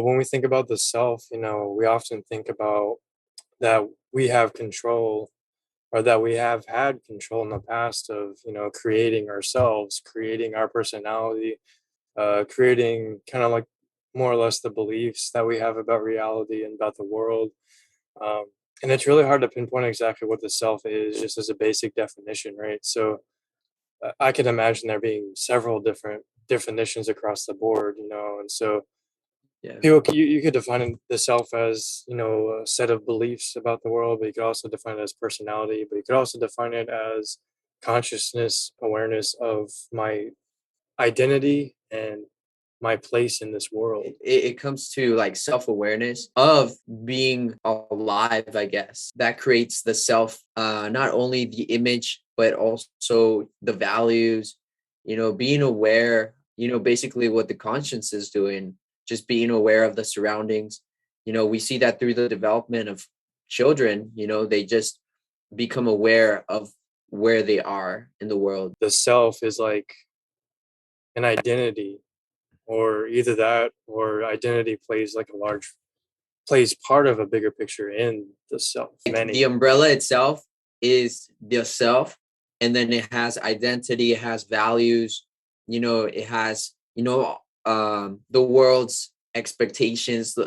When we think about the self, we often think about that we have control or that we have had control in the past of, creating ourselves, creating our personality, creating kind of like more or less the beliefs that we have about reality and about the world. Um, and it's really hard to pinpoint exactly what the self is, just as a basic definition, right? So I can imagine there being several different definitions across the board, and so Yeah. you could define the self as, a set of beliefs about the world, but you could also define it as personality, but you could also define it as consciousness, awareness of my identity and my place in this world. It comes to like self-awareness of being alive, I guess. That creates the self, not only the image, but also the values, being aware, basically what the conscience is doing, just being aware of the surroundings. We see that through the development of children, they just become aware of where they are in the world. The self is like an identity, or either that or identity plays like a large plays part of a bigger picture in the self. Like the Many. umbrella itself is the self, and then it has identity, it has values, it has, the world's expectations,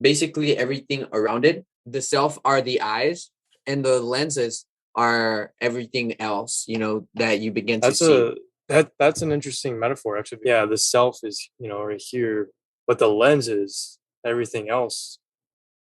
basically everything around it. The self are the eyes, and the lenses are everything else, that you begin to That's see. a that's an interesting metaphor, actually. Yeah, the self is, right here, but the lens is everything else.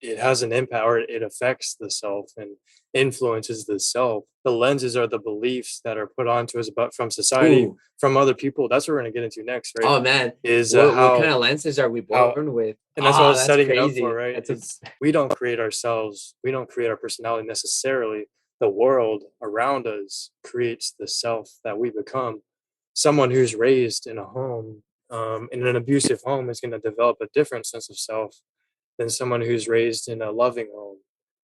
It has an impact, or it affects the self and influences the self. The lenses are the beliefs that are put onto us about from society, Ooh. from other people. That's what we're gonna get into next, right? Oh man, Is what kind how of lenses are we how born with? and that's what I was That's setting it up for, crazy. right? That's a Is we don't create ourselves, we don't create our personality necessarily. The world around us creates the self that we become. Someone who's raised in a home, in an abusive home, is going to develop a different sense of self than someone who's raised in a loving home.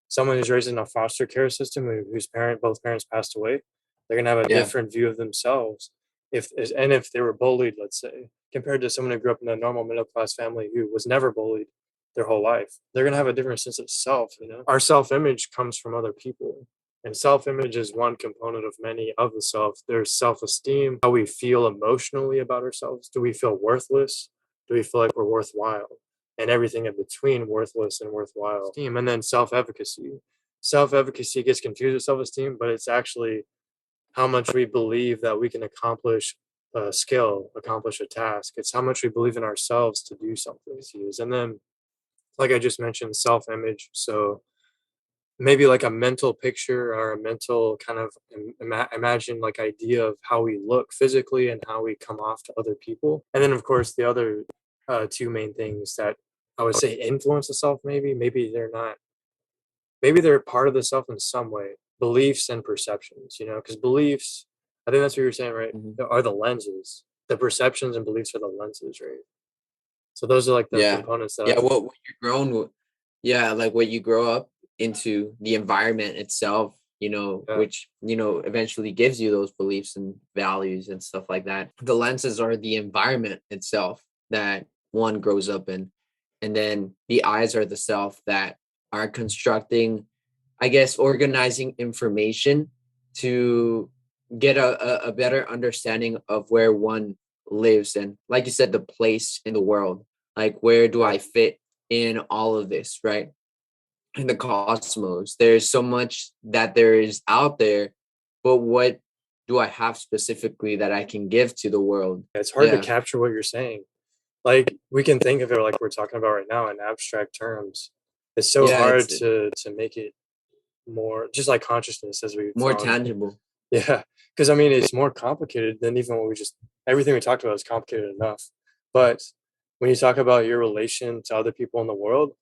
Someone who's raised in a foster care system whose both parents passed away, they're gonna have a yeah. different view of themselves. If they were bullied, let's say, compared to someone who grew up in a normal middle class family who was never bullied their whole life, they're gonna have a different sense of self. Our self image comes from other people. And self image is one component of many of the self. There's self esteem, how we feel emotionally about ourselves. Do we feel worthless? Do we feel like we're worthwhile? And everything in between worthless and worthwhile. Esteem, and then self efficacy. Self efficacy gets confused with self esteem, but it's actually how much we believe that we can accomplish a skill, accomplish a task. It's how much we believe in ourselves to do something. And then, like I just mentioned, self image. So maybe like a mental picture or a mental kind of imagine like idea of how we look physically and how we come off to other people. And then of course the other two main things that I would say influence the self, maybe they're not, maybe they're part of the self in some way. Beliefs and perceptions, because beliefs, I think that's what you're saying, right? Mhm. Are the lenses. The perceptions and beliefs are the lenses, right? So those are like the Yeah. components that I Yeah. think. What you're grown with, yeah, like what you grow up into, the environment itself, Yeah. which, eventually gives you those beliefs and values and stuff like that. The lenses are the environment itself that one grows up in. And then the eyes are the self that are constructing, I guess, organizing information to get a better understanding of where one lives, and like you said, the place in the world, like where do Yeah. I fit in all of this, right? In the cosmos there's so much that there is out there, but what do I have specifically that I can give to the world? It's hard to Yeah. capture what you're saying. Like, we can think of it like we're talking about right now in abstract terms. It's so Yeah, hard it's to make it more just like consciousness, as we've more found. tangible. Yeah, because I mean, it's more complicated than even what we just everything we talked about is complicated enough. But when you talk about your relation to other people in the world,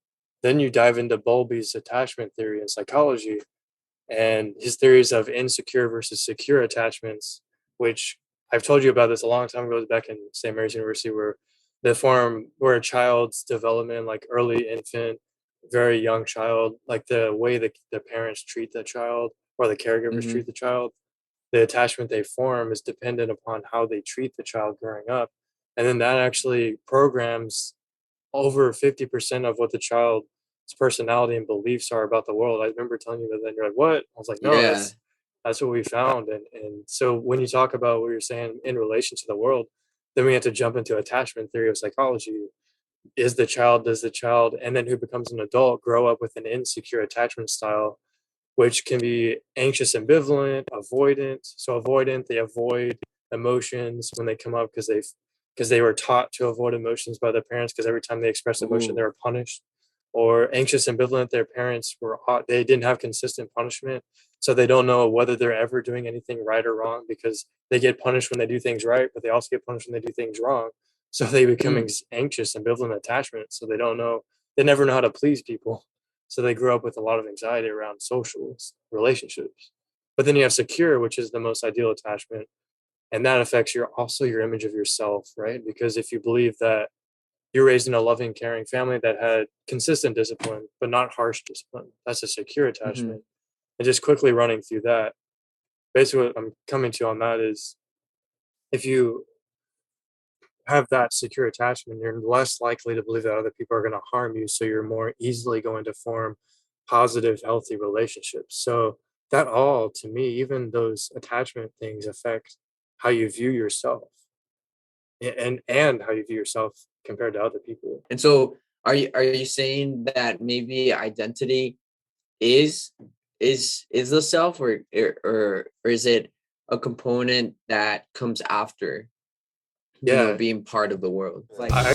then you dive into Bowlby's attachment theory in psychology and his theories of insecure versus secure attachments, which I've told you about this a long time ago, back in St. Mary's University, where the form where a child's development, like early infant, very young child, like the way that the parents treat the child or the caregivers Hmm. treat the child, the attachment they form is dependent upon how they treat the child growing up. And then that actually programs over 50% of what the child's personality and beliefs are about the world. I remember telling you that, then you're like, what? I was like, no, Yeah. that's what we found. And so when you talk about what you're saying in relation to the world, then we have to jump into attachment theory of psychology. Does the child, and then who becomes an adult, grow up with an insecure attachment style, which can be anxious, ambivalent, avoidant. So avoidant, they avoid emotions when they come up because they were taught to avoid emotions by their parents, because every time they expressed emotion, they Ooh. were punished. Or anxious, ambivalent, their parents they didn't have consistent punishment, so they don't know whether they're ever doing anything right or wrong, because they get punished when they do things right, but they also get punished when they do things wrong. So they become Mm. anxious, ambivalent attachment. So they never know how to please people. So they grew up with a lot of anxiety around social relationships. But then you have secure, which is the most ideal attachment. And that affects your image of yourself, right? Because if you believe that you're raised in a loving, caring family that had consistent discipline, but not harsh discipline, that's a secure Hmm. attachment. And just quickly running through that, basically what I'm coming to on that is, if you have that secure attachment, you're less likely to believe that other people are going to harm you. So you're more easily going to form positive, healthy relationships. So that all, to me, even those attachment things affect how you view yourself, and how you view yourself compared to other people. And so are you saying that maybe identity is is the self, or is it a component that comes after, Yeah, being part of the world? Like, I